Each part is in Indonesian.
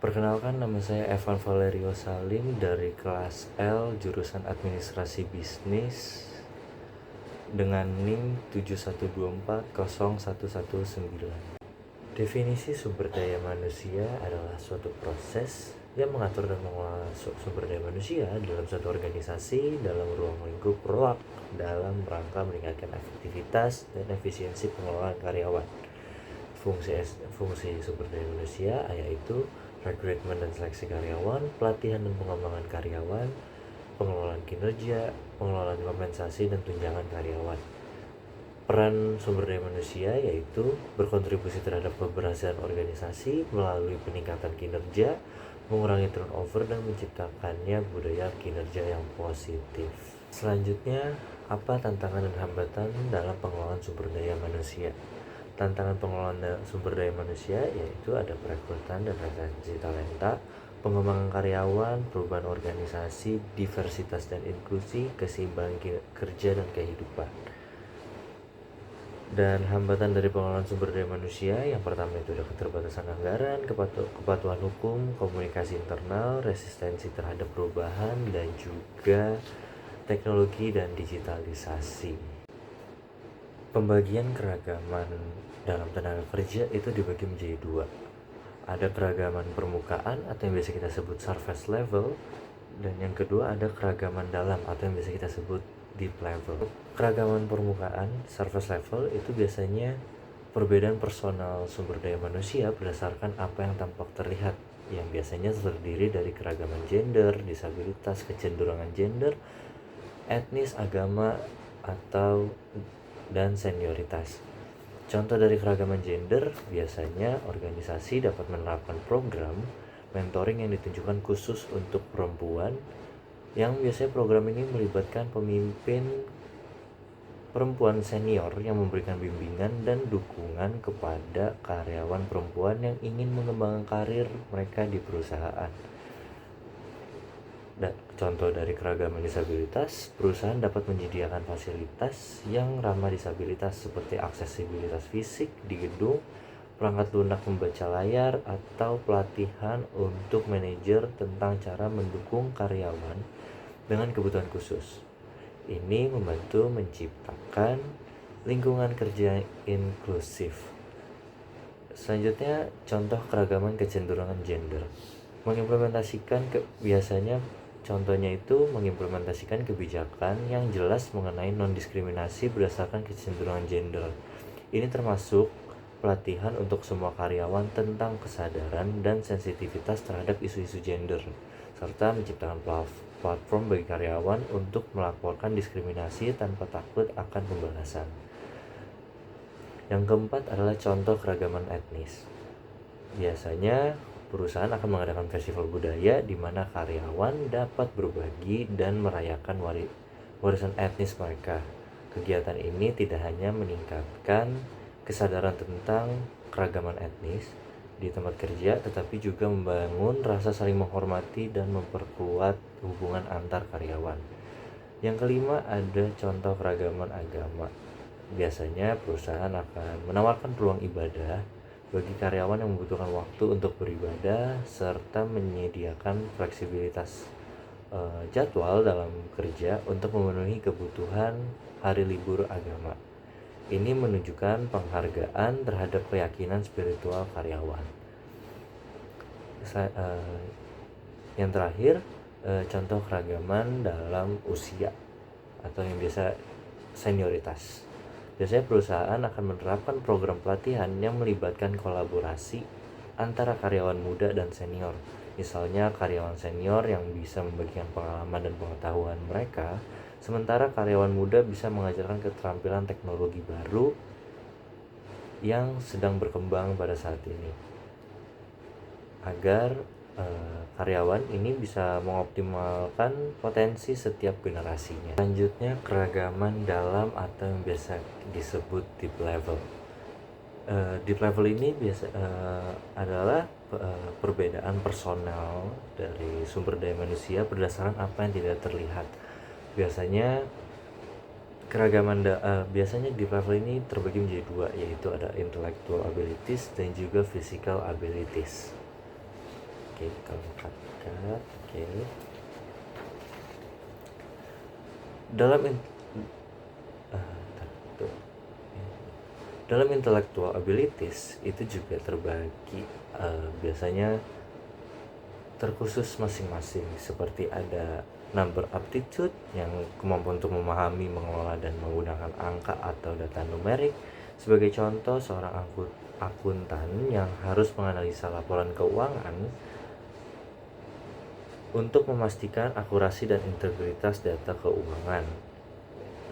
Perkenalkan, nama saya Evan Valerio Salim dari kelas L jurusan Administrasi Bisnis dengan NIM 712401119. Definisi sumber daya manusia adalah suatu proses yang mengatur dan mengelola sumber daya manusia dalam suatu organisasi dalam ruang lingkup ruang dalam rangka meningkatkan efektivitas dan efisiensi pengelolaan karyawan. Fungsi sumber daya manusia yaitu rekrutmen dan seleksi karyawan, pelatihan dan pengembangan karyawan, pengelolaan kinerja, pengelolaan kompensasi dan tunjangan karyawan. Peran sumber daya manusia yaitu berkontribusi terhadap keberhasilan organisasi melalui peningkatan kinerja, mengurangi turnover dan menciptakannya budaya kinerja yang positif. Selanjutnya, apa tantangan dan hambatan dalam pengelolaan sumber daya manusia? Tantangan pengelolaan sumber daya manusia yaitu ada perekrutan dan retensi talenta, pengembangan karyawan, perubahan organisasi, diversitas dan inklusi, keseimbangan kerja dan kehidupan. Dan hambatan dari pengelolaan sumber daya manusia yang pertama itu ada keterbatasan anggaran, kepatuhan hukum, komunikasi internal, resistensi terhadap perubahan, dan juga teknologi dan digitalisasi. Pembagian keragaman dalam tenaga kerja itu dibagi menjadi dua. Ada keragaman permukaan atau yang biasa kita sebut surface level, dan yang kedua ada keragaman dalam atau yang biasa kita sebut deep level. Keragaman permukaan surface level itu biasanya perbedaan personal sumber daya manusia berdasarkan apa yang tampak terlihat, yang biasanya terdiri dari keragaman gender, disabilitas, kecenderungan gender, etnis, agama, atau dan senioritas. Contoh dari keragaman gender, biasanya organisasi dapat menerapkan program mentoring yang ditunjukkan khusus untuk perempuan, yang biasanya program ini melibatkan pemimpin perempuan senior yang memberikan bimbingan dan dukungan kepada karyawan perempuan yang ingin mengembangkan karir mereka di perusahaan. Contoh dari keragaman disabilitas, perusahaan dapat menyediakan fasilitas yang ramah disabilitas seperti aksesibilitas fisik di gedung, perangkat lunak membaca layar, atau pelatihan untuk manajer tentang cara mendukung karyawan dengan kebutuhan khusus. Ini membantu menciptakan lingkungan kerja inklusif. Selanjutnya, contoh keragaman kecenderungan gender. Contohnya itu mengimplementasikan kebijakan yang jelas mengenai non-diskriminasi berdasarkan kecenderungan gender. Ini termasuk pelatihan untuk semua karyawan tentang kesadaran dan sensitivitas terhadap isu-isu gender, serta menciptakan platform bagi karyawan untuk melaporkan diskriminasi tanpa takut akan pembalasan. Yang keempat adalah contoh keragaman etnis. Biasanya perusahaan akan mengadakan festival budaya di mana karyawan dapat berbagi dan merayakan warisan etnis mereka. Kegiatan ini tidak hanya meningkatkan kesadaran tentang keragaman etnis di tempat kerja, tetapi juga membangun rasa saling menghormati dan memperkuat hubungan antar karyawan. Yang kelima ada contoh keragaman agama. Biasanya perusahaan akan menawarkan peluang ibadah bagi karyawan yang membutuhkan waktu untuk beribadah, serta menyediakan fleksibilitas jadwal dalam kerja untuk memenuhi kebutuhan hari libur agama. Ini menunjukkan penghargaan terhadap keyakinan spiritual karyawan. Yang terakhir, contoh keragaman dalam usia atau yang biasa senioritas. Biasanya perusahaan akan menerapkan program pelatihan yang melibatkan kolaborasi antara karyawan muda dan senior. Misalnya karyawan senior yang bisa membagikan pengalaman dan pengetahuan mereka, sementara karyawan muda bisa mengajarkan keterampilan teknologi baru yang sedang berkembang pada saat ini, agar karyawan ini bisa mengoptimalkan potensi setiap generasinya. Selanjutnya, keragaman dalam atau yang biasa disebut deep level. Deep level ini adalah perbedaan personal dari sumber daya manusia berdasarkan apa yang tidak terlihat. Biasanya deep level ini terbagi menjadi dua, yaitu ada intellectual abilities dan juga physical abilities. Oke, kalau cut. Oke. Dalam in- bentar, tuh. Dalam intellectual abilities itu juga terbagi, biasanya terkhusus masing-masing, seperti ada number aptitude yang kemampuan untuk memahami, mengelola dan menggunakan angka atau data numerik. Sebagai contoh, seorang akuntan yang harus menganalisa laporan keuangan untuk memastikan akurasi dan integritas data keuangan.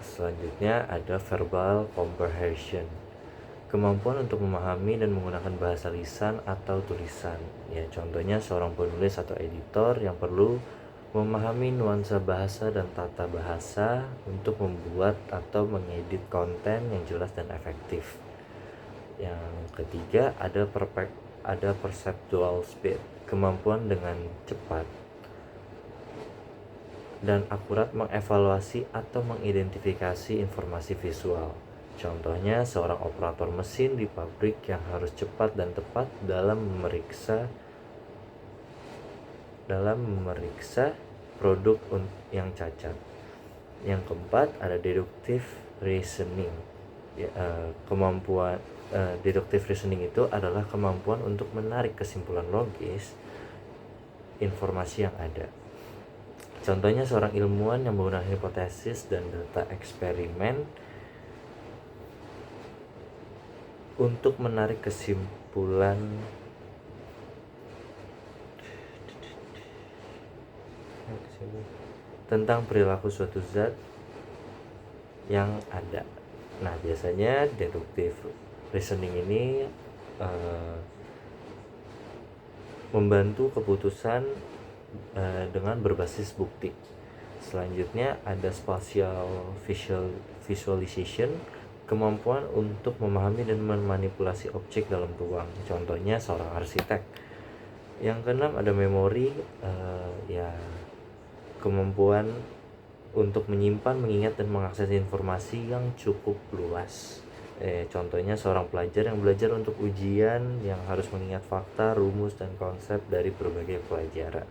Selanjutnya ada verbal comprehension, kemampuan untuk memahami dan menggunakan bahasa lisan atau tulisan. Ya, contohnya seorang penulis atau editor yang perlu memahami nuansa bahasa dan tata bahasa untuk membuat atau mengedit konten yang jelas dan efektif. Yang ketiga ada perceptual speed, kemampuan dengan cepat dan akurat mengevaluasi atau mengidentifikasi informasi visual. Contohnya seorang operator mesin di pabrik yang harus cepat dan tepat dalam memeriksa produk yang cacat. Yang keempat ada deductive reasoning. Deductive reasoning itu adalah kemampuan untuk menarik kesimpulan logis informasi yang ada. Contohnya seorang ilmuwan yang menggunakan hipotesis dan data eksperimen untuk menarik kesimpulan tentang perilaku suatu zat yang ada. Nah, biasanya deductive reasoning ini membantu keputusan dengan berbasis bukti. Selanjutnya ada spatial visualization, kemampuan untuk memahami dan memanipulasi objek dalam ruang. Contohnya seorang arsitek. Yang keenam ada memori, kemampuan untuk menyimpan, mengingat dan mengakses informasi yang cukup luas. Contohnya seorang pelajar yang belajar untuk ujian yang harus mengingat fakta, rumus, dan konsep dari berbagai pelajaran.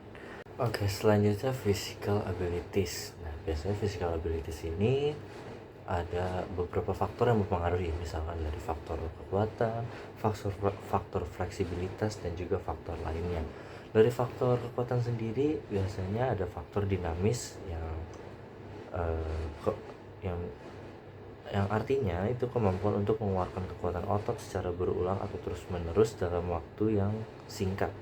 Oke, selanjutnya physical abilities. Nah, biasanya physical abilities ini ada beberapa faktor yang mempengaruhi, misalkan dari faktor kekuatan, faktor fleksibilitas, dan juga faktor lainnya. Dari faktor kekuatan sendiri biasanya ada faktor dinamis yang artinya itu kemampuan untuk mengeluarkan kekuatan otot secara berulang atau terus-menerus dalam waktu yang singkat.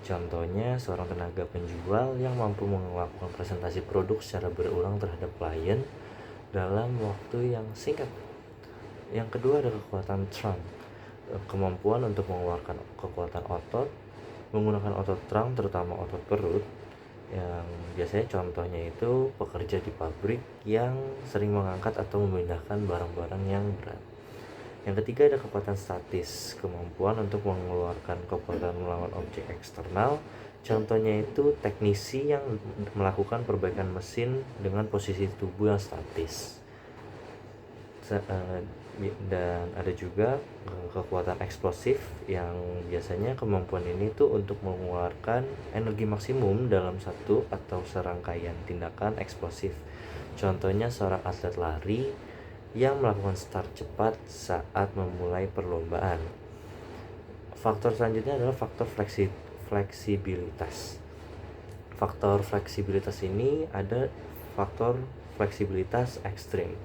Contohnya seorang tenaga penjual yang mampu melakukan presentasi produk secara berulang terhadap klien dalam waktu yang singkat. Yang kedua ada kekuatan trunk, kemampuan untuk mengeluarkan kekuatan otot menggunakan otot trunk, terutama otot perut, yang biasanya contohnya itu pekerja di pabrik yang sering mengangkat atau memindahkan barang-barang yang berat. Yang ketiga ada kekuatan statis, kemampuan untuk mengeluarkan kekuatan melawan objek eksternal. Contohnya itu teknisi yang melakukan perbaikan mesin dengan posisi tubuh yang statis. Dan ada juga kekuatan eksplosif, yang biasanya kemampuan ini tuh untuk mengeluarkan energi maksimum dalam satu atau serangkaian tindakan eksplosif. Contohnya seorang atlet lari yang melakukan start cepat saat memulai perlombaan. Faktor selanjutnya adalah faktor fleksibilitas. Faktor fleksibilitas ini ada faktor fleksibilitas ekstrim,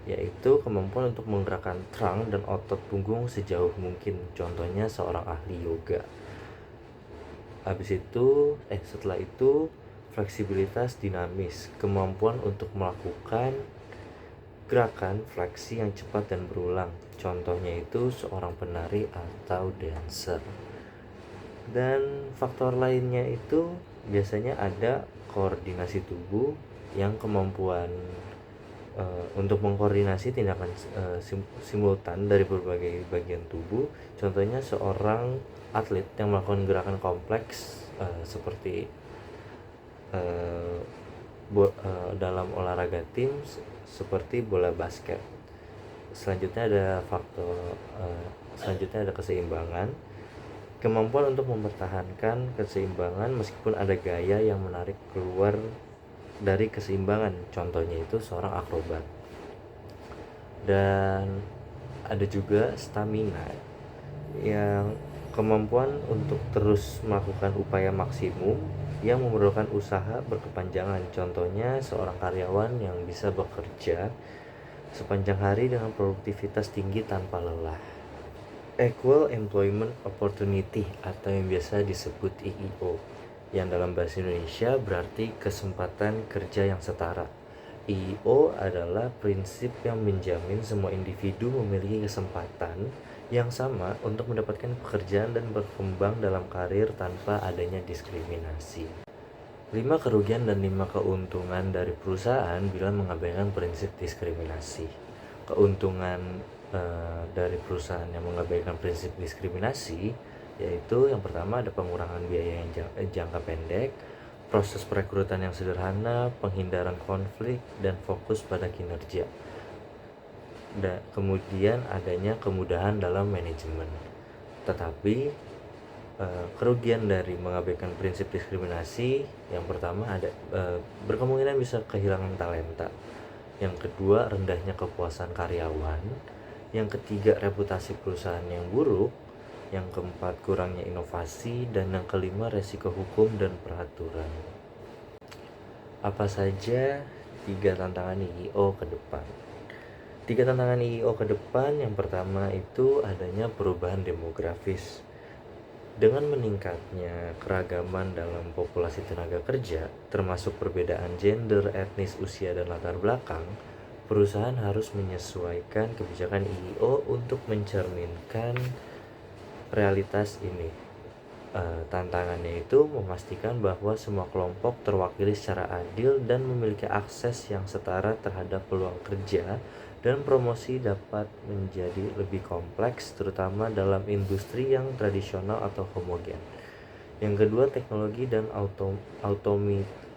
yaitu kemampuan untuk menggerakkan trunk dan otot punggung sejauh mungkin. Contohnya seorang ahli yoga. Setelah itu fleksibilitas dinamis, kemampuan untuk melakukan gerakan fleksi yang cepat dan berulang. Contohnya itu seorang penari atau dancer. Dan faktor lainnya itu biasanya ada koordinasi tubuh, yang kemampuan untuk mengkoordinasi tindakan simultan dari berbagai bagian tubuh. Contohnya seorang atlet yang melakukan gerakan kompleks seperti dalam olahraga tim seperti bola basket. Selanjutnya ada keseimbangan, Kemampuan untuk mempertahankan keseimbangan meskipun ada gaya yang menarik keluar dari keseimbangan, contohnya itu seorang akrobat. Dan ada juga stamina, yang kemampuan untuk terus melakukan upaya maksimum yang memerlukan usaha berkepanjangan, contohnya seorang karyawan yang bisa bekerja sepanjang hari dengan produktivitas tinggi tanpa lelah. Equal Employment Opportunity atau yang biasa disebut EEO, yang dalam bahasa Indonesia berarti kesempatan kerja yang setara. EEO adalah prinsip yang menjamin semua individu memiliki kesempatan yang sama untuk mendapatkan pekerjaan dan berkembang dalam karir tanpa adanya diskriminasi. 5 kerugian dan 5 keuntungan dari perusahaan bila mengabaikan prinsip diskriminasi. Keuntungan dari perusahaan yang mengabaikan prinsip diskriminasi yaitu yang pertama ada pengurangan biaya yang jangka pendek, proses perekrutan yang sederhana, penghindaran konflik, dan fokus pada kinerja. Dan kemudian adanya kemudahan dalam manajemen. Tetapi kerugian dari mengabaikan prinsip diskriminasi yang pertama ada berkemungkinan bisa kehilangan talenta. Yang kedua, rendahnya kepuasan karyawan. Yang ketiga, reputasi perusahaan yang buruk. Yang keempat, kurangnya inovasi. Dan yang kelima, resiko hukum dan peraturan. Apa saja 3 tantangan EEO ke depan? 3 tantangan EEO ke depan, yang pertama itu adanya perubahan demografis. Dengan meningkatnya keragaman dalam populasi tenaga kerja, termasuk perbedaan gender, etnis, usia, dan latar belakang, perusahaan harus menyesuaikan kebijakan EEO untuk mencerminkan realitas ini. Tantangannya itu memastikan bahwa semua kelompok terwakili secara adil dan memiliki akses yang setara terhadap peluang kerja, dan promosi dapat menjadi lebih kompleks terutama dalam industri yang tradisional atau homogen. Yang kedua, teknologi dan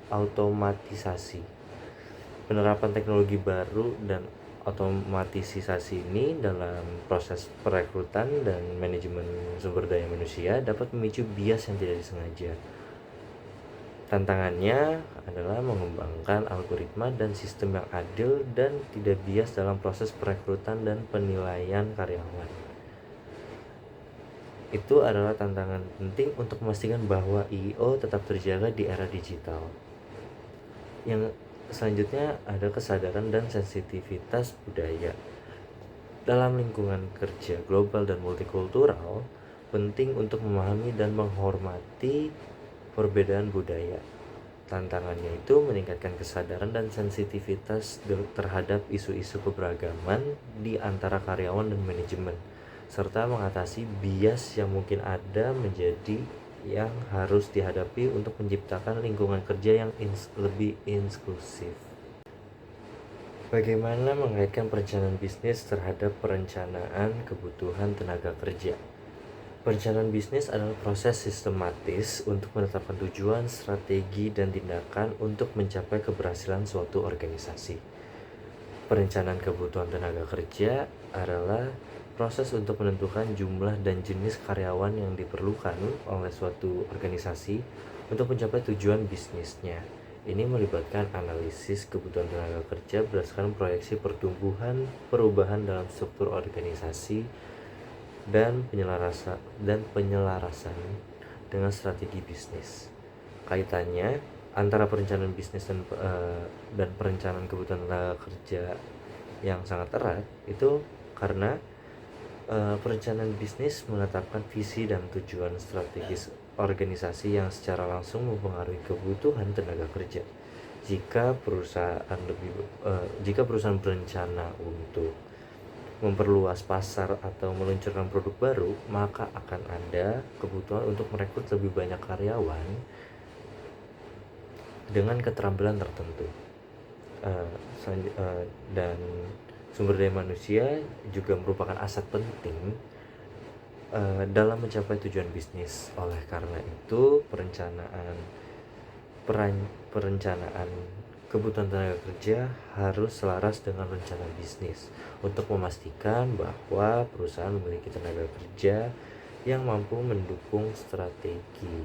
automatisasi. Penerapan teknologi baru dan otomatisasi ini dalam proses perekrutan dan manajemen sumber daya manusia dapat memicu bias yang tidak disengaja. Tantangannya adalah mengembangkan algoritma dan sistem yang adil dan tidak bias dalam proses perekrutan dan penilaian karyawan. Itu adalah tantangan penting untuk memastikan bahwa EEO tetap terjaga di era digital. Yang selanjutnya ada kesadaran dan sensitivitas budaya. Dalam lingkungan kerja global dan multikultural, penting untuk memahami dan menghormati perbedaan budaya. Tantangannya itu meningkatkan kesadaran dan sensitivitas terhadap isu-isu keberagaman di antara karyawan dan manajemen, serta mengatasi bias yang mungkin ada menjadi yang harus dihadapi untuk menciptakan lingkungan kerja yang lebih inklusif. Bagaimana mengaitkan perencanaan bisnis terhadap perencanaan kebutuhan tenaga kerja? Perencanaan bisnis adalah proses sistematis untuk menetapkan tujuan, strategi, dan tindakan untuk mencapai keberhasilan suatu organisasi. Perencanaan kebutuhan tenaga kerja adalah proses untuk menentukan jumlah dan jenis karyawan yang diperlukan oleh suatu organisasi untuk mencapai tujuan bisnisnya. Ini melibatkan analisis kebutuhan tenaga kerja berdasarkan proyeksi pertumbuhan, perubahan dalam struktur organisasi, dan penyelarasan dengan strategi bisnis. Kaitannya antara perencanaan bisnis dan perencanaan kebutuhan tenaga kerja yang sangat erat itu karena perencanaan bisnis menetapkan visi dan tujuan strategis organisasi yang secara langsung mempengaruhi kebutuhan tenaga kerja. Jika perusahaan berencana untuk memperluas pasar atau meluncurkan produk baru, maka akan ada kebutuhan untuk merekrut lebih banyak karyawan dengan keterampilan tertentu. Dan sumber daya manusia juga merupakan aset penting dalam mencapai tujuan bisnis. Oleh karena itu, perencanaan kebutuhan tenaga kerja harus selaras dengan rencana bisnis untuk memastikan bahwa perusahaan memiliki tenaga kerja yang mampu mendukung strategi.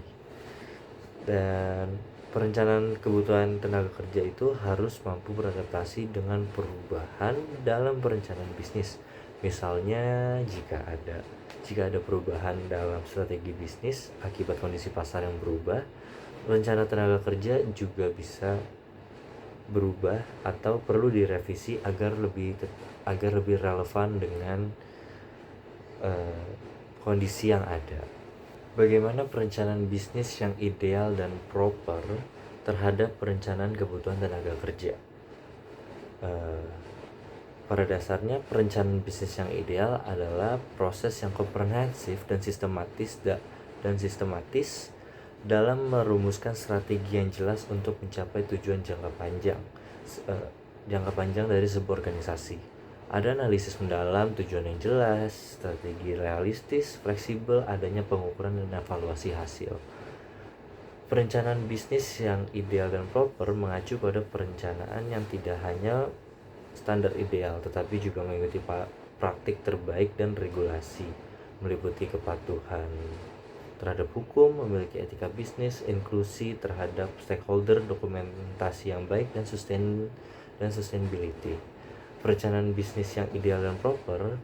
Dan perencanaan kebutuhan tenaga kerja itu harus mampu beradaptasi dengan perubahan dalam perencanaan bisnis. Misalnya jika ada perubahan dalam strategi bisnis akibat kondisi pasar yang berubah, rencana tenaga kerja juga bisa berubah atau perlu direvisi agar lebih relevan dengan kondisi yang ada. Bagaimana perencanaan bisnis yang ideal dan proper terhadap perencanaan kebutuhan tenaga kerja? Pada dasarnya, perencanaan bisnis yang ideal adalah proses yang komprehensif dan sistematis dalam merumuskan strategi yang jelas untuk mencapai tujuan jangka panjang dari sebuah organisasi. Ada analisis mendalam, tujuan yang jelas, strategi realistis, fleksibel, adanya pengukuran dan evaluasi hasil. Perencanaan bisnis yang ideal dan proper mengacu pada perencanaan yang tidak hanya standar ideal, tetapi juga mengikuti praktik terbaik dan regulasi, meliputi kepatuhan terhadap hukum, memiliki etika bisnis, inklusi terhadap stakeholder, dokumentasi yang baik, dan sustainability. Perencanaan bisnis yang ideal dan proper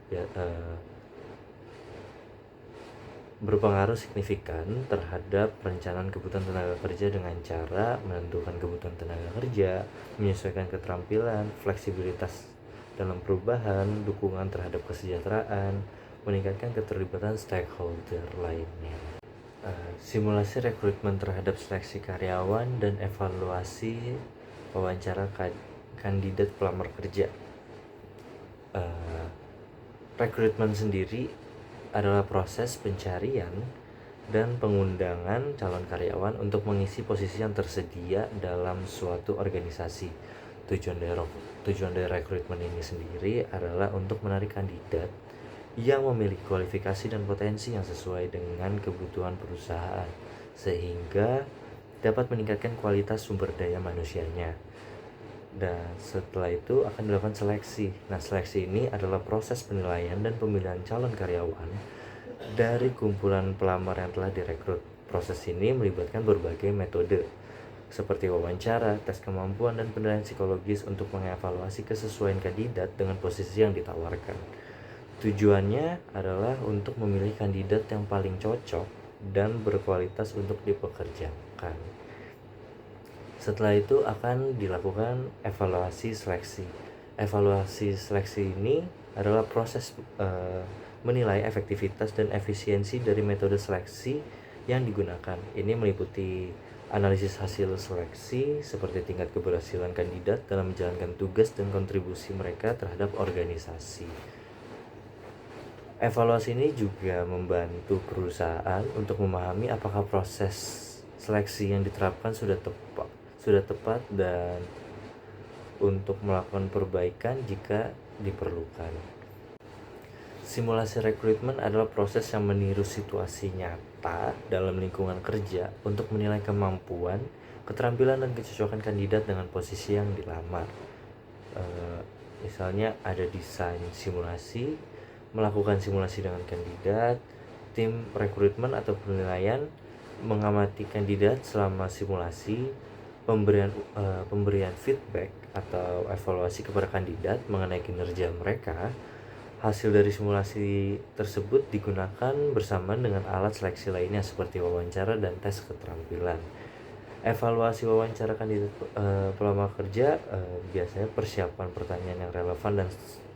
berpengaruh signifikan terhadap perencanaan kebutuhan tenaga kerja dengan cara menentukan kebutuhan tenaga kerja, menyesuaikan keterampilan, fleksibilitas dalam perubahan, dukungan terhadap kesejahteraan, meningkatkan keterlibatan stakeholder lainnya. Simulasi rekrutmen terhadap seleksi karyawan dan evaluasi wawancara kandidat pelamar kerja. Rekrutmen sendiri adalah proses pencarian dan pengundangan calon karyawan untuk mengisi posisi yang tersedia dalam suatu organisasi. Tujuan dari rekrutmen ini sendiri adalah untuk menarik kandidat yang memiliki kualifikasi dan potensi yang sesuai dengan kebutuhan perusahaan, sehingga dapat meningkatkan kualitas sumber daya manusianya. Dan setelah itu akan dilakukan seleksi. Nah, seleksi ini adalah proses penilaian dan pemilihan calon karyawan dari kumpulan pelamar yang telah direkrut. Proses ini melibatkan berbagai metode seperti wawancara, tes kemampuan, dan penilaian psikologis untuk mengevaluasi kesesuaian kandidat dengan posisi yang ditawarkan. Tujuannya adalah untuk memilih kandidat yang paling cocok dan berkualitas untuk dipekerjakan. Setelah itu akan dilakukan evaluasi seleksi. Evaluasi seleksi ini adalah proses menilai efektivitas dan efisiensi dari metode seleksi yang digunakan. Ini meliputi analisis hasil seleksi seperti tingkat keberhasilan kandidat dalam menjalankan tugas dan kontribusi mereka terhadap organisasi. Evaluasi ini juga membantu perusahaan untuk memahami apakah proses seleksi yang diterapkan sudah tepat dan untuk melakukan perbaikan jika diperlukan. Simulasi rekrutmen adalah proses yang meniru situasi nyata dalam lingkungan kerja untuk menilai kemampuan, keterampilan, dan kecocokan kandidat dengan posisi yang dilamar. Misalnya ada desain simulasi, melakukan simulasi dengan kandidat, tim rekrutmen atau penilaian mengamati kandidat selama simulasi, pemberian feedback atau evaluasi kepada kandidat mengenai kinerja mereka. Hasil dari simulasi tersebut digunakan bersamaan dengan alat seleksi lainnya seperti wawancara dan tes keterampilan. Evaluasi wawancara kandidat pelamar kerja biasanya persiapan pertanyaan yang relevan dan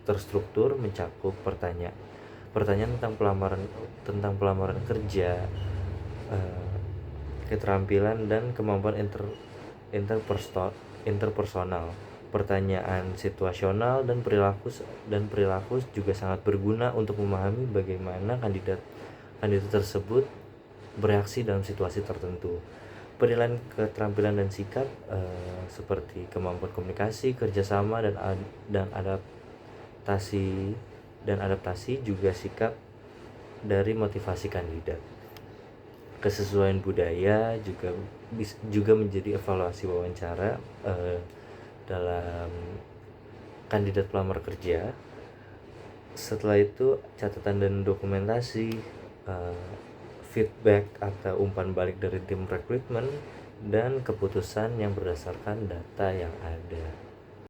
terstruktur, mencakup pertanyaan tentang pelamaran kerja, keterampilan dan kemampuan interpersonal, pertanyaan situasional dan perilaku juga sangat berguna untuk memahami bagaimana kandidat tersebut bereaksi dalam situasi tertentu. Penilaian keterampilan dan sikap seperti kemampuan komunikasi, kerjasama, dan adaptasi juga sikap dari motivasi kandidat. Kesesuaian budaya juga menjadi evaluasi wawancara dalam kandidat pelamar kerja. Setelah itu catatan dan dokumentasi eh, feedback atau umpan balik dari tim rekrutmen, dan keputusan yang berdasarkan data yang ada.